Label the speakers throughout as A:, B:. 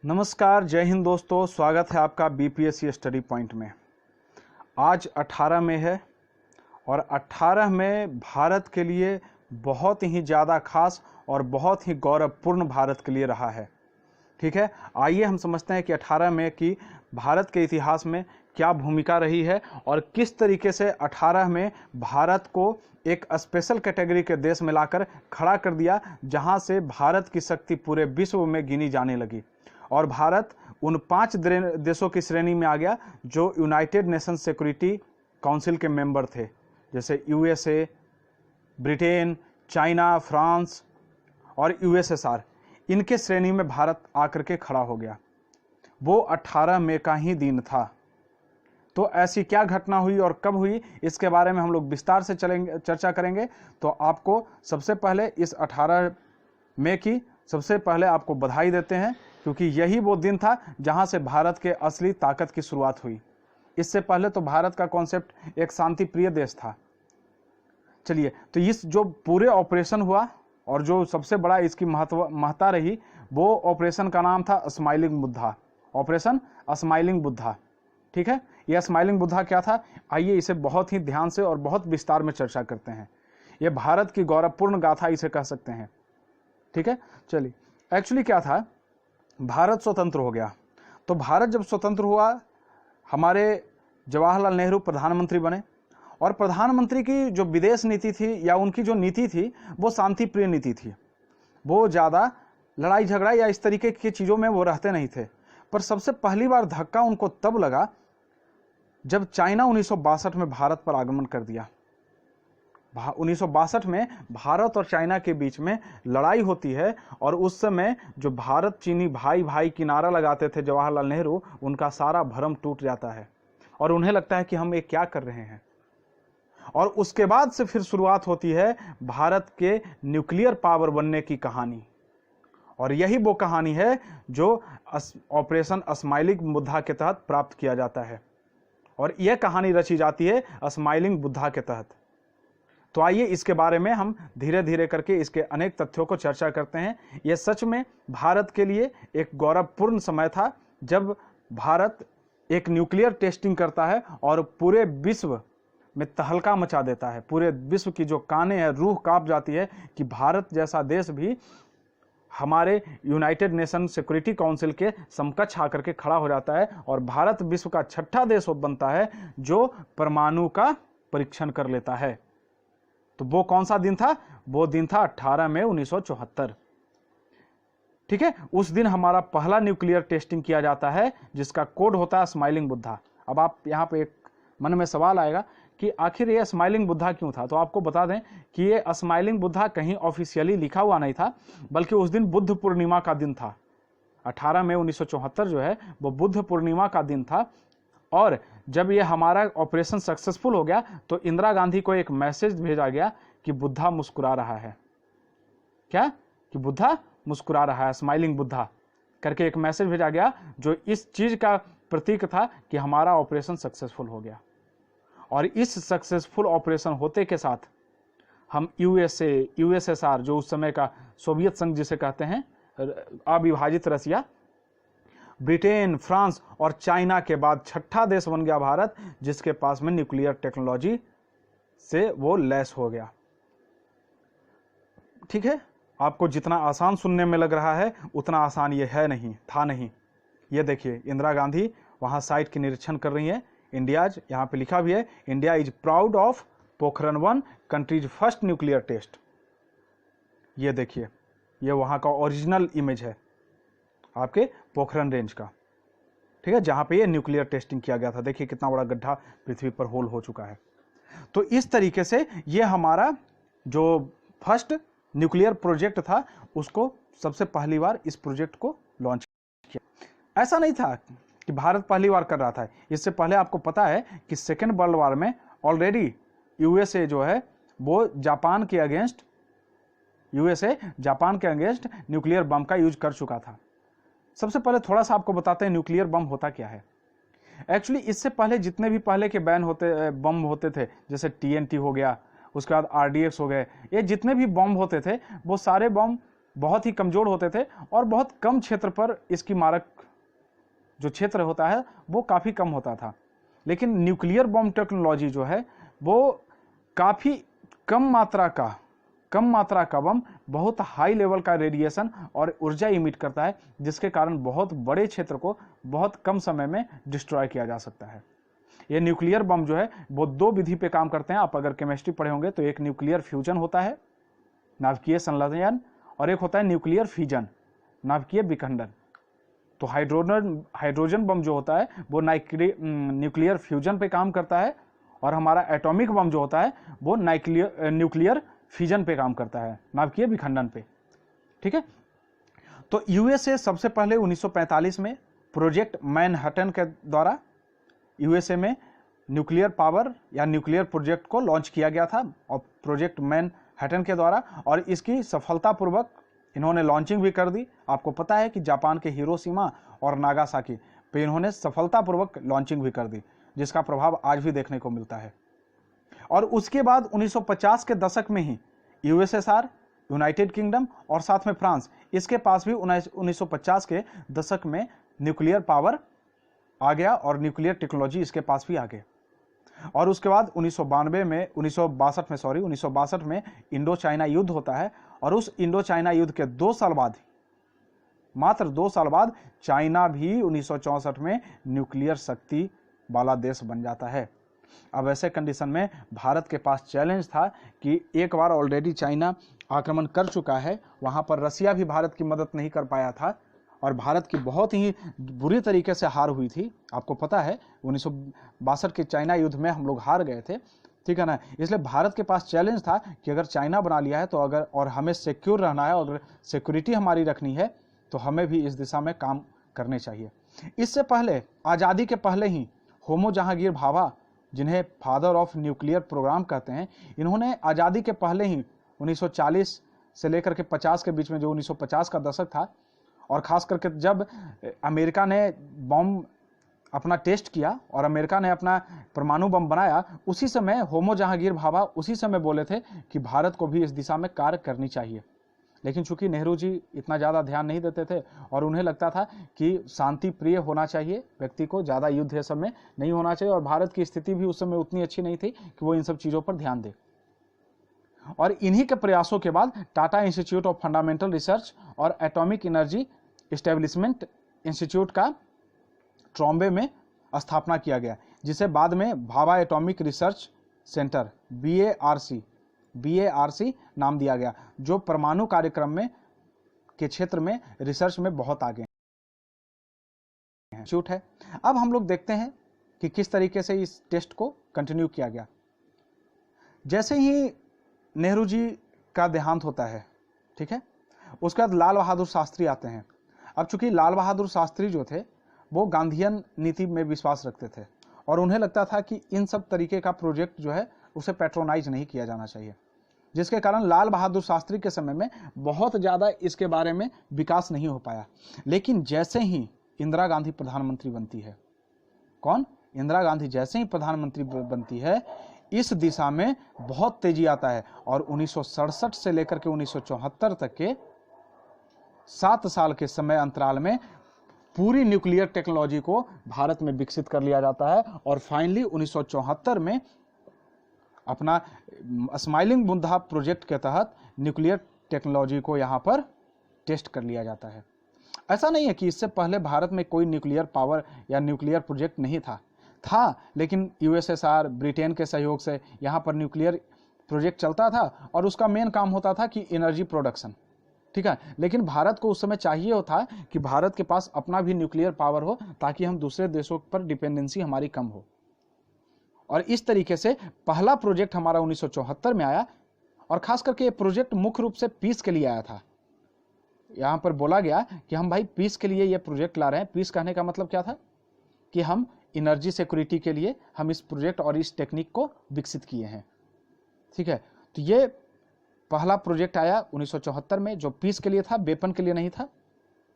A: नमस्कार, जय हिंद दोस्तों। स्वागत है आपका बीपीएससी स्टडी पॉइंट में। आज 18 मई है और 18 मई भारत के लिए बहुत ही ज़्यादा खास और बहुत ही गौरवपूर्ण भारत के लिए रहा है। ठीक है, आइए हम समझते हैं कि 18 मई की भारत के इतिहास में क्या भूमिका रही है और किस तरीके से 18 में भारत को एक स्पेशल कैटेगरी के देश में लाकर खड़ा कर दिया, जहां से भारत की शक्ति पूरे विश्व में गिनी जाने लगी और भारत उन 5 देशों की श्रेणी में आ गया जो यूनाइटेड नेशन सिक्योरिटी काउंसिल के मेंबर थे, जैसे यूएसए, ब्रिटेन, चाइना, फ्रांस और यूएसएसआर। इनके श्रेणी में भारत आकर के खड़ा हो गया। वो 18 मई का ही दिन था। तो ऐसी क्या घटना हुई और कब हुई, इसके बारे में हम लोग विस्तार से चर्चा करेंगे। तो आपको सबसे पहले इस 18 मई की सबसे पहले आपको बधाई देते हैं, क्योंकि यही वो दिन था जहां से भारत के असली ताकत की शुरुआत हुई। इससे पहले तो भारत का कॉन्सेप्ट एक शांति प्रिय देश था। चलिए, तो इस जो पूरे ऑपरेशन हुआ और जो सबसे बड़ा इसकी महत्ता रही, वो ऑपरेशन का नाम था smiling Buddha. Operation smiling Buddha. ठीक है, यह स्माइलिंग बुद्धा क्या था, आइए इसे बहुत ही ध्यान से और बहुत विस्तार में चर्चा करते हैं। यह भारत की गौरवपूर्ण गाथा इसे कह सकते हैं। ठीक है, चलिए, एक्चुअली क्या था, भारत स्वतंत्र हो गया। तो भारत जब स्वतंत्र हुआ, हमारे जवाहरलाल नेहरू प्रधानमंत्री बने और प्रधानमंत्री की जो विदेश नीति थी या उनकी जो नीति थी वो शांति प्रिय नीति थी। वो ज़्यादा लड़ाई झगड़ा या इस तरीके की चीज़ों में वो रहते नहीं थे। पर सबसे पहली बार धक्का उनको तब लगा जब चाइना 1962 में भारत पर आक्रमण कर दिया। 1962 में भारत और चाइना के बीच में लड़ाई होती है और उस समय जो भारत चीनी भाई भाई की नारा लगाते थे जवाहरलाल नेहरू, उनका सारा भरम टूट जाता है और उन्हें लगता है कि हम ये क्या कर रहे हैं। और उसके बाद से फिर शुरुआत होती है भारत के न्यूक्लियर पावर बनने की कहानी, और यही वो कहानी है जो ऑपरेशन स्माइलिंग बुद्धा के तहत प्राप्त किया जाता है और यह कहानी रची जाती है स्माइलिंग बुद्धा के तहत। तो आइए इसके बारे में हम धीरे धीरे करके इसके अनेक तथ्यों को चर्चा करते हैं। यह सच में भारत के लिए एक गौरवपूर्ण समय था जब भारत एक न्यूक्लियर टेस्टिंग करता है और पूरे विश्व में तहलका मचा देता है। पूरे विश्व की जो कानें हैं, रूह कांप जाती है कि भारत जैसा देश भी हमारे यूनाइटेड नेशन सिक्योरिटी काउंसिल के समकक्ष आकर के खड़ा हो जाता है और भारत विश्व का 6ठा देश बनता है जो परमाणु का परीक्षण कर लेता है। तो वो कौन सा दिन था? वो दिन था 18 मई 1974। ठीक है, उस दिन हमारा पहला न्यूक्लियर टेस्टिंग किया जाता है जिसका कोड होता है स्माइलिंग बुद्धा। अब आप यहाँ पे एक मन में सवाल आएगा कि आखिर ये स्माइलिंग बुद्धा क्यों था। तो आपको बता दें कि ये स्माइलिंग बुद्धा कहीं ऑफिशियली लिखा हुआ नहीं था, बल्कि उस दिन बुद्ध पूर्णिमा का दिन था। 18 मई 1974 जो है वो बुद्ध पूर्णिमा का दिन था और जब ये हमारा ऑपरेशन सक्सेसफुल हो गया तो इंदिरा गांधी को एक मैसेज भेजा गया कि बुद्धा मुस्कुरा रहा है। क्या? कि बुद्धा मुस्कुरा रहा है, स्माइलिंग बुद्धा करके एक मैसेज भेजा गया जो इस चीज का प्रतीक था कि हमारा ऑपरेशन सक्सेसफुल हो गया। और इस सक्सेसफुल ऑपरेशन होते के साथ हम यूएसए, यूएसएसआर जो उस समय का सोवियत संघ जिसे कहते हैं, अविभाजित रसिया, ब्रिटेन, फ्रांस और चाइना के बाद 6ठा देश बन गया भारत, जिसके पास में न्यूक्लियर टेक्नोलॉजी से वो लैस हो गया। ठीक है, आपको जितना आसान सुनने में लग रहा है उतना आसान ये है नहीं, था नहीं। ये देखिए, इंदिरा गांधी वहां साइट की निरीक्षण कर रही है। इंडियाज, यहाँ पे लिखा भी है, India is proud of Pokhran 1 countries first nuclear test. ये देखिए, ये वहां का ओरिजिनल इमेज है आपके पोखरण रेंज का। ठीक है, जहां पे ये न्यूक्लियर टेस्टिंग किया गया था। देखिए कितना बड़ा गड्ढा पृथ्वी पर होल हो चुका है। तो इस तरीके से ये हमारा जो फर्स्ट न्यूक्लियर प्रोजेक्ट था उसको सबसे पहली बार इस प्रोजेक्ट को लॉन्च किया। ऐसा नहीं था कि भारत पहली बार कर रहा था। इससे पहले आपको पता है कि सेकेंड वर्ल्ड वॉर में ऑलरेडी यूएसए जो है वो जापान के अगेंस्ट न्यूक्लियर बम का यूज कर चुका था। सबसे पहले थोड़ा सा आपको बताते हैं न्यूक्लियर बम होता क्या है। एक्चुअली इससे पहले जितने भी पहले के बम होते थे, जैसे टीएनटी हो गया, उसके बाद आरडीएक्स हो गए, ये जितने भी बम होते थे वो सारे बम बहुत ही कमजोर होते थे और बहुत कम क्षेत्र पर इसकी मारक जो क्षेत्र होता है वो काफ़ी कम होता था। लेकिन न्यूक्लियर बॉम्ब टेक्नोलॉजी जो है वो काफ़ी कम मात्रा का बम बहुत हाई लेवल का रेडिएशन और ऊर्जा इमिट करता है, जिसके कारण बहुत बड़े क्षेत्र को बहुत कम समय में डिस्ट्रॉय किया जा सकता है। ये न्यूक्लियर बम जो है वो दो विधि पे काम करते हैं। आप अगर केमिस्ट्री पढ़े होंगे तो एक न्यूक्लियर फ्यूजन होता है, नाभिकीय संलयन, और एक होता है न्यूक्लियर फिजन, नाभिकीय विखंडन। तो हाइड्रोजन बम जो होता है वो न्यूक्लियर फ्यूजन पे काम करता है, और हमारा एटॉमिक बम जो होता है वो न्यूक्लियर फिजन पे काम करता है, नाभिकीय विखंडन पे। ठीक है, तो यूएसए सबसे पहले 1945 में प्रोजेक्ट मैनहट्टन के द्वारा यूएसए में न्यूक्लियर पावर या न्यूक्लियर प्रोजेक्ट को लॉन्च किया गया था, और प्रोजेक्ट मैनहट्टन के द्वारा, और इसकी सफलतापूर्वक इन्होंने लॉन्चिंग भी कर दी। आपको पता है कि जापान के हिरोशिमा और नागासाकी पे इन्होंने सफलतापूर्वक लॉन्चिंग भी कर दी, जिसका प्रभाव आज भी देखने को मिलता है। और उसके बाद 1950 के दशक में ही यूएसएसआर, यूनाइटेड किंगडम और साथ में फ्रांस, इसके पास भी 1950 के दशक में न्यूक्लियर पावर आ गया और न्यूक्लियर टेक्नोलॉजी इसके पास भी आ गई। और उसके बाद 1962 में इंडो चाइना युद्ध होता है, और उस इंडो चाइना युद्ध के 2 साल बाद, मात्र 2 साल बाद, चाइना भी 1964 में न्यूक्लियर शक्ति वाला देश बन जाता है। अब ऐसे कंडीशन में भारत के पास चैलेंज था कि एक बार ऑलरेडी चाइना आक्रमण कर चुका है, वहां पर रसिया भी भारत की मदद नहीं कर पाया था, और भारत की बहुत ही बुरी तरीके से हार हुई थी। आपको पता है 1962 के चाइना युद्ध में हम लोग हार गए थे, ठीक है ना। इसलिए भारत के पास चैलेंज था कि अगर चाइना बना लिया है तो अगर, और हमें सिक्योर रहना है, अगर सिक्योरिटी हमारी रखनी है तो हमें भी इस दिशा में काम करने चाहिए। इससे पहले, आज़ादी के पहले ही, होमो जहांगीर भाभा, जिन्हें फादर ऑफ न्यूक्लियर प्रोग्राम कहते हैं, इन्होंने आज़ादी के पहले ही 1940 से लेकर के 50 के बीच में, जो 1950 का दशक था, और खास करके जब अमेरिका ने बम अपना टेस्ट किया और अमेरिका ने अपना परमाणु बम बनाया, उसी समय होमो जहांगीर भाभा उसी समय बोले थे कि भारत को भी इस दिशा में कार्य करनी चाहिए। लेकिन चूंकि नेहरू जी इतना ज़्यादा ध्यान नहीं देते थे, और उन्हें लगता था कि शांति प्रिय होना चाहिए व्यक्ति को, ज़्यादा युद्ध ये सब में नहीं होना चाहिए, और भारत की स्थिति भी उस समय उतनी अच्छी नहीं थी कि वो इन सब चीज़ों पर ध्यान दे। और इन्हीं के प्रयासों के बाद Tata institute of fundamental research और एटॉमिक एनर्जी एस्टेब्लिशमेंट इंस्टीट्यूट का ट्रॉम्बे में स्थापना किया गया, जिसे बाद में Bhabha atomic research centre BARC नाम दिया गया, जो परमाणु कार्यक्रम में के क्षेत्र में रिसर्च में बहुत आगे इंस्टीट्यूट है। अब हम लोग देखते हैं कि किस तरीके से इस टेस्ट को कंटिन्यू किया गया। जैसे ही नेहरू जी का देहांत होता है, ठीक है, उसके बाद लाल बहादुर शास्त्री आते हैं। अब चूंकि लाल बहादुर शास्त्री जो थे वो गांधीयन नीति में विश्वास रखते थे, और उन्हें लगता था कि इन सब तरीके का प्रोजेक्ट जो है उसे पैट्रोनाइज नहीं किया जाना चाहिए, जिसके कारण लाल बहादुर शास्त्री के समय में बहुत ज़्यादा इसके बारे में विकास नहीं हो पाया। लेकिन जैसे ही इंदिरा गांधी प्रधानमंत्री बनती है, कौन? इंदिरा गांधी जैसे ही प्रधानमंत्री बनती है, इस दिशा में बहुत तेजी आता है, और 1967 से लेकर के 1974 तक के 7 साल के समय अंतराल में पूरी न्यूक्लियर टेक्नोलॉजी को भारत में विकसित कर लिया जाता है, और फाइनली 1974 में अपना स्माइलिंग बुंदा प्रोजेक्ट के तहत न्यूक्लियर टेक्नोलॉजी को यहाँ पर टेस्ट कर लिया जाता है। ऐसा नहीं है कि इससे पहले भारत में कोई न्यूक्लियर पावर या न्यूक्लियर प्रोजेक्ट नहीं था, लेकिन यूएसएसआर, ब्रिटेन के सहयोग से यहाँ पर न्यूक्लियर प्रोजेक्ट चलता था, और उसका मेन काम होता था कि एनर्जी प्रोडक्शन, ठीक है। लेकिन भारत को उस समय चाहिए होता कि भारत के पास अपना भी न्यूक्लियर पावर हो, ताकि हम दूसरे देशों पर डिपेंडेंसी हमारी कम हो। और इस तरीके से पहला प्रोजेक्ट हमारा 1974 में आया, और खास करके ये प्रोजेक्ट मुख्य रूप से पीस के लिए आया था। यहाँ पर बोला गया कि हम भाई पीस के लिए ये प्रोजेक्ट ला रहे हैं। पीस कहने का मतलब क्या था कि हम एनर्जी सिक्योरिटी के लिए हम इस प्रोजेक्ट और इस टेक्निक को विकसित किए हैं, ठीक है। तो ये पहला प्रोजेक्ट आया 1974 में, जो पीस के लिए था, वेपन के लिए नहीं था।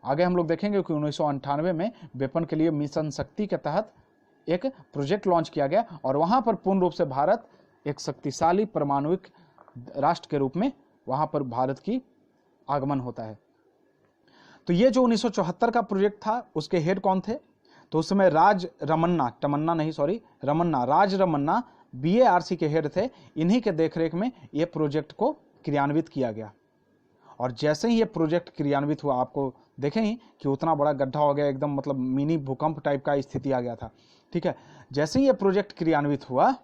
A: आगे हम लोग देखेंगे कि 1998 में वेपन के लिए मिशन शक्ति के तहत एक प्रोजेक्ट लॉन्च किया गया, और वहां पर पूर्ण रूप से भारत एक शक्तिशाली परमाणुिक राष्ट्र के रूप में वहां पर भारत की आगमन होता है। तो ये जो 1974 का प्रोजेक्ट था, उसके हेड कौन थे? तो उस समय राज रमन्ना BARC के हेड थे। इन्हीं के देखरेख में ये प्रोजेक्ट को क्रियान्वित किया गया। और जैसे ही ये प्रोजेक्ट क्रियान्वित हुआ, आपको देखें ही कि उतना बड़ा गड्ढा हो गया, एकदम मतलब मिनी भूकंप टाइप का स्थिति आ गया था। ठीक है, जैसे ही ये प्रोजेक्ट क्रियान्वित हुआ,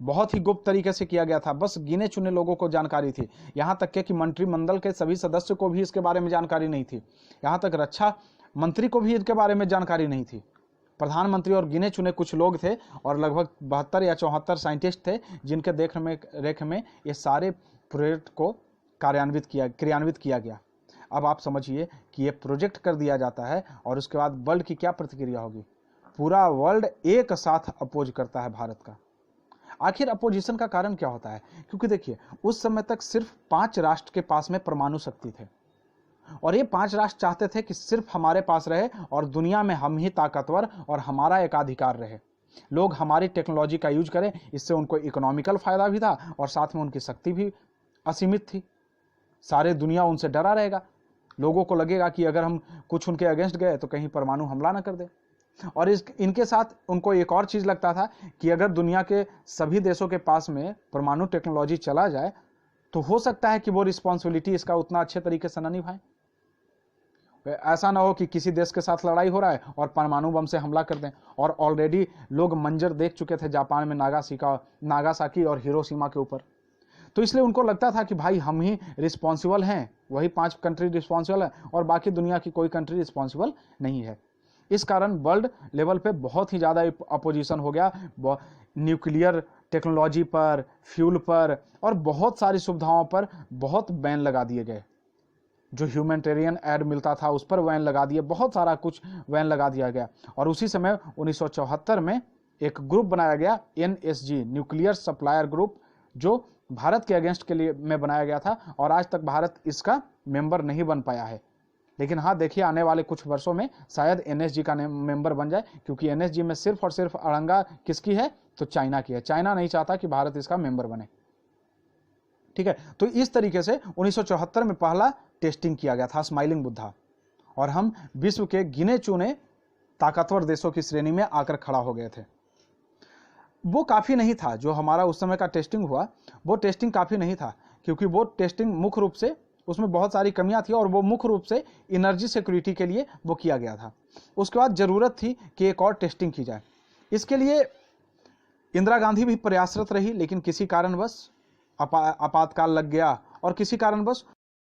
A: बहुत ही गुप्त तरीके से किया गया था, बस गिने चुने लोगों को जानकारी थी। यहां तक कि मंत्रिमंडल के सभी सदस्य को भी इसके बारे में जानकारी नहीं थी। यहां तक रक्षा मंत्री को भी इसके बारे में जानकारी नहीं थी। प्रधानमंत्री और गिने चुने कुछ लोग थे और लगभग 72 या 74 साइंटिस्ट थे जिनके देख में ये सारे प्रोजेक्ट को क्रियान्वित किया गया। अब आप समझिए कि ये प्रोजेक्ट कर दिया जाता है और उसके बाद वर्ल्ड की क्या प्रतिक्रिया होगी। पूरा वर्ल्ड एक साथ अपोज करता है भारत का। आखिर अपोजिशन का कारण क्या होता है? क्योंकि देखिए, उस समय तक सिर्फ 5 राष्ट्र के पास में परमाणु शक्ति थे और ये 5 राष्ट्र चाहते थे कि सिर्फ हमारे पास रहे और दुनिया में हम ही ताकतवर और हमारा एकाधिकार रहे। लोग हमारी टेक्नोलॉजी का यूज करें, इससे उनको इकोनॉमिकल फायदा भी था और साथ में उनकी शक्ति भी असीमित थी। सारे दुनिया उनसे डरा रहेगा। लोगों को लगेगा कि अगर हम कुछ उनके अगेंस्ट गए तो कहीं परमाणु हमला ना कर दे। और इनके साथ उनको एक और चीज लगता था कि अगर दुनिया के सभी देशों के पास में परमाणु टेक्नोलॉजी चला जाए तो हो सकता है कि वो रिस्पॉन्सिबिलिटी इसका उतना अच्छे तरीके से न निभाएं। ऐसा ना हो कि किसी देश के साथ लड़ाई हो रहा है और परमाणु बम से हमला कर दें। और ऑलरेडी लोग मंजर देख चुके थे जापान में नागासाकी और हिरोशिमा के ऊपर। तो इसलिए उनको लगता था कि भाई हम ही रिस्पॉन्सिबल हैं, वही 5 कंट्री रिस्पॉन्सिबल है और बाकी दुनिया की कोई कंट्री रिस्पॉन्सिबल नहीं है। इस कारण वर्ल्ड लेवल पे बहुत ही ज़्यादा अपोजिशन हो गया। न्यूक्लियर टेक्नोलॉजी पर, फ्यूल पर और बहुत सारी सुविधाओं पर बहुत बैन लगा दिए गए। जो ह्यूमैनिटेरियन एड मिलता था उस पर बैन लगा दिए, बहुत सारा कुछ बैन लगा दिया गया। और उसी समय 1974 में एक ग्रुप बनाया गया, NSG, न्यूक्लियर सप्लायर ग्रुप, जो भारत के अगेंस्ट के लिए में बनाया गया था और आज तक भारत इसका मेंबर नहीं बन पाया है। लेकिन हाँ, देखिए आने वाले कुछ वर्षों में शायद NSG का मेंबर बन जाए, क्योंकि NSG में सिर्फ और सिर्फ अड़ंगा किसकी है? तो चाइना की है। चाइना नहीं चाहता कि भारत इसका मेंबर बने। ठीक है, तो इस तरीके से 1974 में पहला टेस्टिंग किया गया था स्माइलिंग बुद्धा, और हम विश्व के गिने चुने ताकतवर देशों की श्रेणी में आकर खड़ा हो गए थे। वो काफी नहीं था जो हमारा उस समय का टेस्टिंग हुआ, वो टेस्टिंग काफी नहीं था, क्योंकि वो टेस्टिंग मुख्य रूप से उसमें बहुत सारी कमियां थी और वो मुख्य रूप से एनर्जी सिक्योरिटी के लिए वो किया गया था। उसके बाद जरूरत थी कि एक और टेस्टिंग की जाए। इसके लिए इंदिरा गांधी भी प्रयासरत रही, लेकिन किसी कारणवश आपातकाल लग गया और किसी कारणवश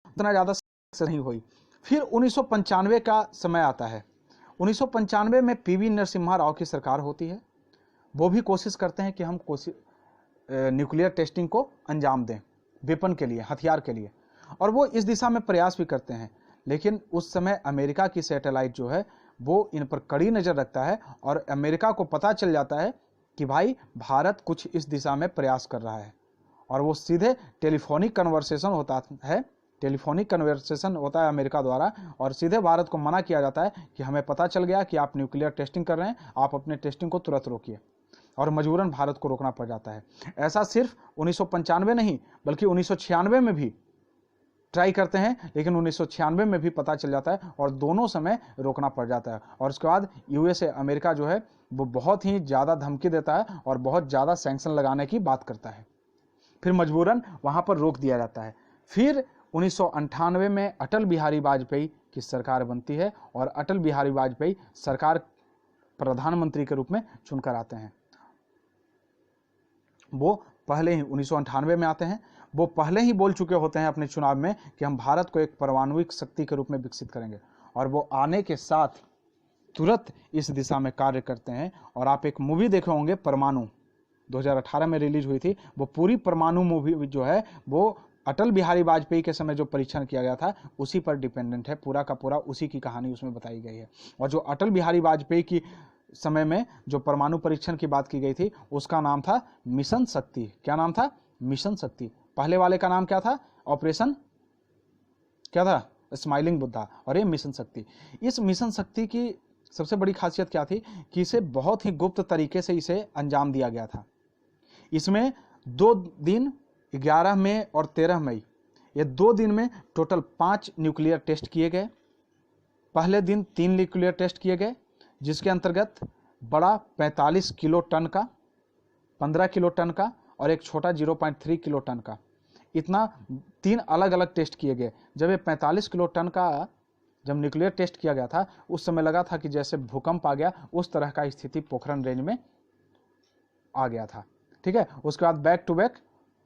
A: उतना ज्यादा सक्सेस नहीं हुई। फिर 1995 का समय आता है। 1995 में PV नरसिम्हा राव की सरकार होती है। वो भी कोशिश करते हैं कि हम न्यूक्लियर टेस्टिंग को अंजाम दें, वेपन के लिए, हथियार के लिए, और वो इस दिशा में प्रयास भी करते हैं। लेकिन उस समय अमेरिका की सैटेलाइट जो है वो इन पर कड़ी नजर रखता है और अमेरिका को पता चल जाता है कि भाई भारत कुछ इस दिशा में प्रयास कर रहा है, और वो सीधे टेलीफोनिक कन्वर्सेशन होता है अमेरिका द्वारा, और सीधे भारत को मना किया जाता है कि हमें पता चल गया कि आप न्यूक्लियर टेस्टिंग कर रहे हैं, आप अपने टेस्टिंग को तुरंत रोकिए, और मजबूरन भारत को रोकना पड़ जाता है। ऐसा सिर्फ 1995 नहीं बल्कि 1996 में भी ट्राई करते हैं, लेकिन 1996 में भी पता चल जाता है और दोनों समय रोकना पड़ जाता है। और उसके बाद USA अमेरिका जो है वो बहुत ही ज़्यादा धमकी देता है और बहुत ज़्यादा सैंक्शन लगाने की बात करता है। फिर मजबूरन वहाँ पर रोक दिया जाता है। फिर 1998 में अटल बिहारी वाजपेयी की सरकार बनती है और अटल बिहारी वाजपेयी सरकार प्रधानमंत्री के रूप में चुनकर आते हैं। वो पहले ही 1998 में आते हैं। वो पहले ही बोल चुके होते हैं अपने चुनाव में कि हम भारत को एक परमाणुविक शक्ति के रूप में विकसित करेंगे, और वो आने के साथ तुरंत इस दिशा में कार्य करते हैं। और आप एक मूवी देखे होंगे परमाणु, 2018 में रिलीज हुई थी। वो पूरी परमाणु मूवी जो है वो अटल बिहारी वाजपेयी के समय जो परीक्षण किया गया था उसी पर डिपेंडेंट है। पूरा का पूरा उसी की कहानी उसमें बताई गई है। और जो अटल बिहारी वाजपेयी की समय में जो परमाणु परीक्षण की बात की गई थी उसका नाम था मिशन शक्ति। क्या नाम था? मिशन शक्ति। पहले वाले का नाम क्या था? ऑपरेशन क्या था? स्माइलिंग बुद्धा। और ये मिशन शक्ति। इस मिशन शक्ति की सबसे बड़ी खासियत क्या थी कि इसे बहुत ही गुप्त तरीके से इसे अंजाम दिया गया था। इसमें 2 दिन 11 मई और 13 मई, ये 2 दिन में टोटल 5 न्यूक्लियर टेस्ट किए गए। पहले दिन 3 न्यूक्लियर टेस्ट किए गए, जिसके अंतर्गत बड़ा 45 किलो टन का, 15 किलो टन का और एक छोटा 0.3 किलो टन का, इतना 3 अलग अलग टेस्ट किए गए। जब ये 45 किलो टन का जब न्यूक्लियर टेस्ट किया गया था उस समय लगा था कि जैसे भूकंप आ गया, उस तरह का स्थिति पोखरण रेंज में आ गया था। ठीक है, उसके बाद बैक टू बैक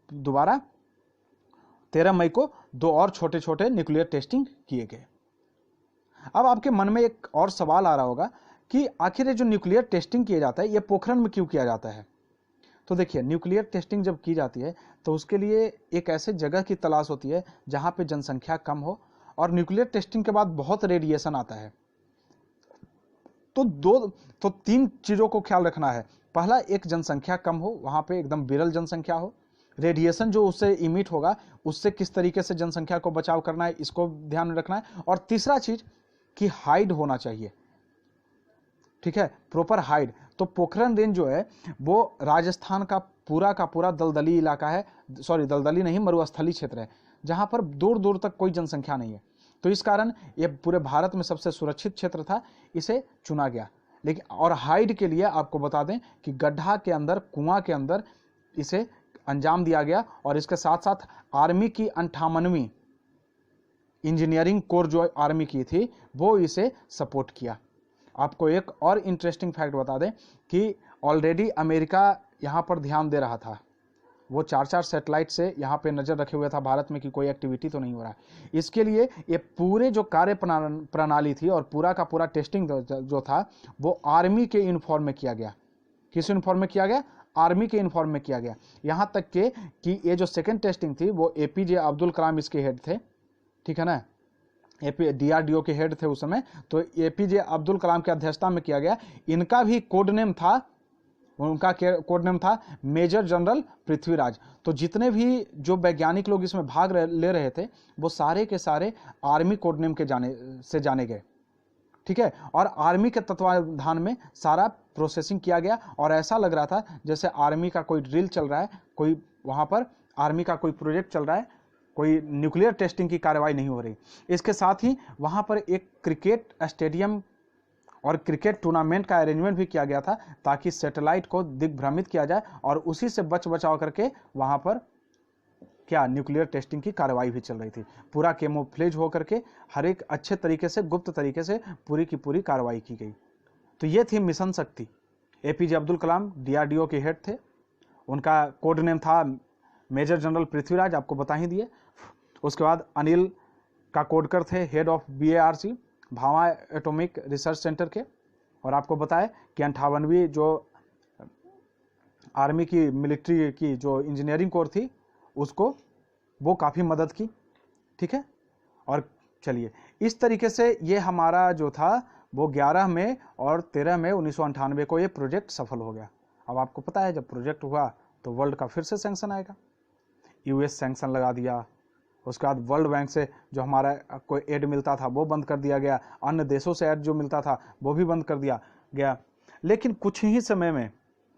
A: दोबारा 13 मई को 2 और छोटे छोटे न्यूक्लियर टेस्टिंग किए गए। अब आपके मन में एक और सवाल आ रहा होगा कि आखिर ये जो न्यूक्लियर टेस्टिंग किया जाता है ये पोखरण में क्यों किया जाता है। तो देखिए, न्यूक्लियर टेस्टिंग जब की जाती है तो उसके लिए एक ऐसे जगह की तलाश होती है जहां पे जनसंख्या कम हो, और न्यूक्लियर टेस्टिंग के बाद बहुत रेडिएशन आता है। तो 3 चीजों को ख्याल रखना है। पहला, एक जनसंख्या कम हो, वहां पे एकदम विरल जनसंख्या हो। रेडिएशन जो उससे इमिट होगा उससे किस तरीके से जनसंख्या को बचाव करना है, इसको ध्यान में रखना है। और तीसरा चीज कि हाइड होना चाहिए। ठीक है, प्रॉपर हाइड। तो पोखरण रेंज जो है वो राजस्थान का पूरा दलदली इलाका है, सॉरी दलदली नहीं, मरुस्थली क्षेत्र है, जहां पर दूर दूर तक कोई जनसंख्या नहीं है। तो इस कारण ये पूरे भारत में सबसे सुरक्षित क्षेत्र था, इसे चुना गया। लेकिन और हाइड के लिए आपको बता दें कि गड्ढा के अंदर, कुआं के अंदर इसे अंजाम दिया गया। और इसके साथ साथ आर्मी की 58वीं इंजीनियरिंग कोर जो आर्मी की थी वो इसे सपोर्ट किया। आपको एक और इंटरेस्टिंग फैक्ट बता दें कि ऑलरेडी अमेरिका यहाँ पर ध्यान दे रहा था। वो 4 सैटेलाइट से यहाँ पे नजर रखे हुए था भारत में कि कोई एक्टिविटी तो नहीं हो रहा है। इसके लिए ये पूरे जो कार्य प्रणाली थी और पूरा का पूरा टेस्टिंग जो था वो आर्मी के यूनिफॉर्म में किया गया। किस यूनिफॉर्म में किया गया? आर्मी के यूनिफॉर्म में किया गया। यहाँ तक के कि ये जो सेकेंड टेस्टिंग थी वो एपीजे अब्दुल कलाम इसके हेड थे। ठीक है ना, DRDO के हेड थे उस समय। तो एपीजे अब्दुल कलाम की अध्यक्षता में किया गया। इनका भी कोड नेम था, उनका कोड नेम था मेजर जनरल पृथ्वीराज। तो जितने भी जो वैज्ञानिक लोग इसमें भाग ले रहे थे वो सारे के सारे आर्मी कोड नेम के जाने गए। ठीक है, और आर्मी के तत्वाधान में सारा प्रोसेसिंग किया गया। और ऐसा लग रहा था जैसे आर्मी का कोई ड्रिल चल रहा है, कोई वहां पर आर्मी का कोई प्रोजेक्ट चल रहा है, कोई न्यूक्लियर टेस्टिंग की कार्रवाई नहीं हो रही। इसके साथ ही वहां पर एक क्रिकेट स्टेडियम और क्रिकेट टूर्नामेंट का अरेंजमेंट भी किया गया था ताकि सैटेलाइट को दिग्भ्रमित किया जाए और उसी से बचाव करके वहां पर क्या न्यूक्लियर टेस्टिंग की कार्रवाई भी चल रही थी। पूरा कैमोफ्लेज होकर के हर एक अच्छे तरीके से, गुप्त तरीके से पूरी की पूरी कार्रवाई की गई। तो ये थी mission Shakti. APJ Abdul Kalam DRDO के हेड थे, उनका कोड नेम था मेजर जनरल पृथ्वीराज, आपको बता ही दिए। उसके बाद अनिल काकोडकर थे head of BARC, Bhabha atomic research centre के। और आपको बताया कि 58वीं जो आर्मी की मिलिट्री की जो इंजीनियरिंग कोर थी उसको वो काफ़ी मदद की। ठीक है, और चलिए इस तरीके से ये हमारा जो था वो 11 मई और 13 मई 1998 को ये प्रोजेक्ट सफल हो गया। अब आपको पता है जब प्रोजेक्ट हुआ तो वर्ल्ड का फिर से सैंक्शन आएगा। US सैंक्शन लगा दिया, उसके बाद वर्ल्ड बैंक से जो हमारा कोई एड मिलता था वो बंद कर दिया गया, अन्य देशों से एड जो मिलता था वो भी बंद कर दिया गया। लेकिन कुछ ही समय में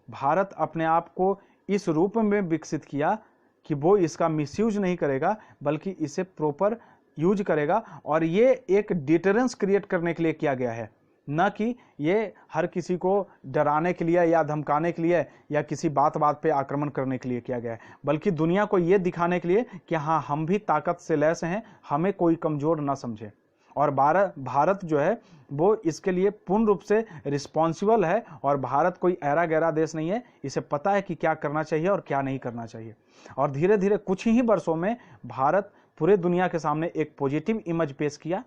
A: भारत अपने आप को इस रूप में विकसित किया कि वो इसका मिसयूज नहीं करेगा बल्कि इसे प्रॉपर यूज करेगा। और ये एक डिटरेंस क्रिएट करने के लिए किया गया है, न कि ये हर किसी को डराने के लिए या धमकाने के लिए या किसी बात पे आक्रमण करने के लिए किया गया है, बल्कि दुनिया को ये दिखाने के लिए कि हाँ हम भी ताकत से लैस हैं, हमें कोई कमजोर ना समझे। और भारत जो है वो इसके लिए पूर्ण रूप से रिस्पॉन्सिबल है। और भारत कोई ऐरा गैरा देश नहीं है, इसे पता है कि क्या करना चाहिए और क्या नहीं करना चाहिए। और धीरे धीरे कुछ ही वर्षों में भारत पूरे दुनिया के सामने एक पॉजिटिव इमेज पेश किया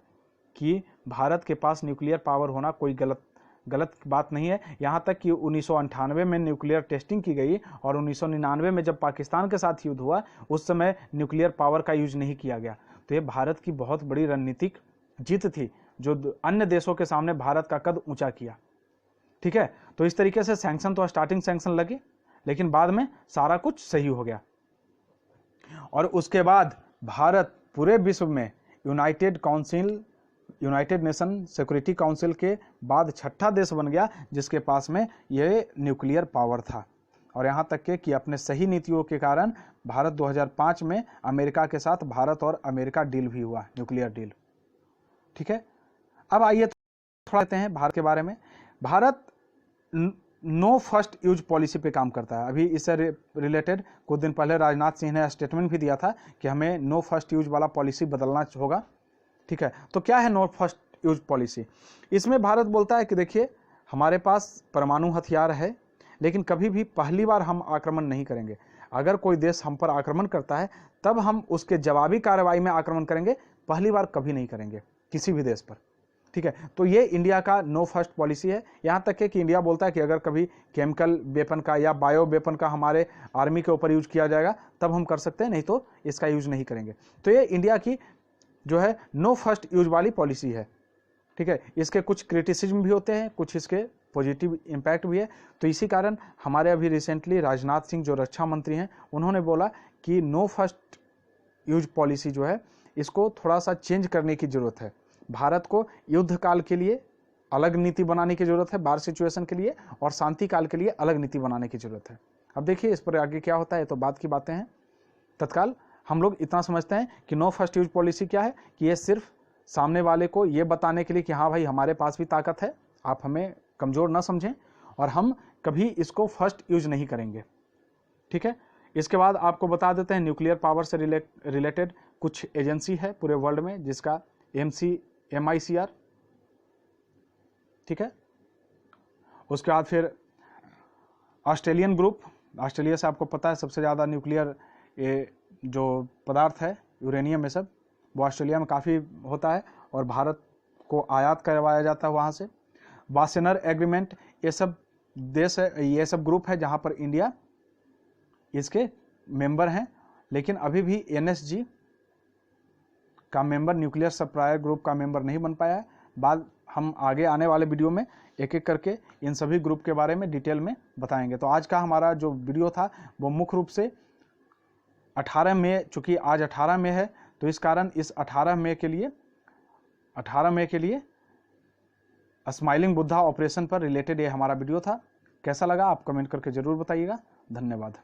A: कि भारत के पास न्यूक्लियर पावर होना कोई गलत बात नहीं है। यहाँ तक कि 1998 में न्यूक्लियर टेस्टिंग की गई और 1999 में जब पाकिस्तान के साथ युद्ध हुआ उस समय न्यूक्लियर पावर का यूज नहीं किया गया। तो ये भारत की बहुत बड़ी रणनीतिक जीत थी जो अन्य देशों के सामने भारत का कद ऊंचा किया। ठीक है, तो इस तरीके से सैंक्शन तो स्टार्टिंग सैंक्शन लगे लेकिन बाद में सारा कुछ सही हो गया। और उसके बाद भारत पूरे विश्व में यूनाइटेड नेशन सिक्योरिटी काउंसिल के बाद 6ठा देश बन गया जिसके पास में यह न्यूक्लियर पावर था। और यहाँ तक के कि अपने सही नीतियों के कारण भारत 2005 में अमेरिका के साथ भारत और अमेरिका डील भी हुआ, न्यूक्लियर डील। ठीक है, अब आइए थोड़ा लेते हैं भारत के बारे में। Bharat no first use policy पे काम करता है। अभी इससे रिलेटेड कुछ दिन पहले राजनाथ सिंह ने स्टेटमेंट भी दिया था कि हमें नो फर्स्ट यूज वाला पॉलिसी बदलना होगा। ठीक है, तो क्या है नो फर्स्ट यूज पॉलिसी? इसमें भारत बोलता है कि देखिए हमारे पास परमाणु हथियार है, लेकिन कभी भी पहली बार हम आक्रमण नहीं करेंगे। अगर कोई देश हम पर आक्रमण करता है तब हम उसके जवाबी कार्रवाई में आक्रमण करेंगे, पहली बार कभी नहीं करेंगे किसी भी देश पर। ठीक है, तो ये इंडिया का नो फर्स्ट पॉलिसी है। यहाँ तक है कि इंडिया बोलता है कि अगर कभी केमिकल वेपन का या बायो वेपन का हमारे आर्मी के ऊपर यूज किया जाएगा तब हम कर सकते हैं, नहीं तो इसका यूज नहीं करेंगे। तो ये इंडिया की जो है नो फर्स्ट यूज वाली पॉलिसी है। ठीक है, इसके कुछ क्रिटिसिज्म भी होते हैं, कुछ इसके पॉजिटिव इम्पैक्ट भी है। तो इसी कारण हमारे अभी रिसेंटली राजनाथ सिंह जो रक्षा मंत्री हैं, उन्होंने बोला कि नो फर्स्ट यूज पॉलिसी जो है इसको थोड़ा सा चेंज करने की जरूरत है। भारत को युद्ध काल के लिए अलग नीति बनाने की जरूरत है, वार सिचुएशन के लिए, और शांति काल के लिए अलग नीति बनाने की जरूरत है। अब देखिए इस पर आगे क्या होता है, तो बात की बातें हैं। तत्काल हम लोग इतना समझते हैं कि नो फर्स्ट यूज पॉलिसी क्या है कि ये सिर्फ सामने वाले को ये बताने के लिए कि हाँ भाई हमारे पास भी ताकत है, आप हमें कमजोर ना समझें, और हम कभी इसको फर्स्ट यूज नहीं करेंगे। ठीक है, इसके बाद आपको बता देते हैं न्यूक्लियर पावर से रिलेटेड कुछ एजेंसी है पूरे वर्ल्ड में, जिसका MICR। ठीक है, उसके बाद फिर ऑस्ट्रेलियन ग्रुप, ऑस्ट्रेलिया से आपको पता है सबसे ज़्यादा न्यूक्लियर जो पदार्थ है यूरेनियम में सब, वो ऑस्ट्रेलिया में काफ़ी होता है और भारत को आयात करवाया जाता है वहाँ से। वासेनर एग्रीमेंट, ये सब देश है, ये सब ग्रुप है जहाँ पर इंडिया इसके मेंबर हैं, लेकिन अभी भी NSG का मेंबर, न्यूक्लियर सप्लायर ग्रुप का मेंबर नहीं बन पाया है। बाद हम आगे आने वाले वीडियो में एक एक करके इन सभी ग्रुप के बारे में डिटेल में बताएंगे। तो आज का हमारा जो वीडियो था वो मुख्य रूप से 18 मई, चूँकि आज 18 मई है तो इस कारण इस 18 मई के लिए स्माइलिंग बुद्धा ऑपरेशन पर रिलेटेड ये हमारा वीडियो था। कैसा लगा आप कमेंट करके ज़रूर बताइएगा। धन्यवाद।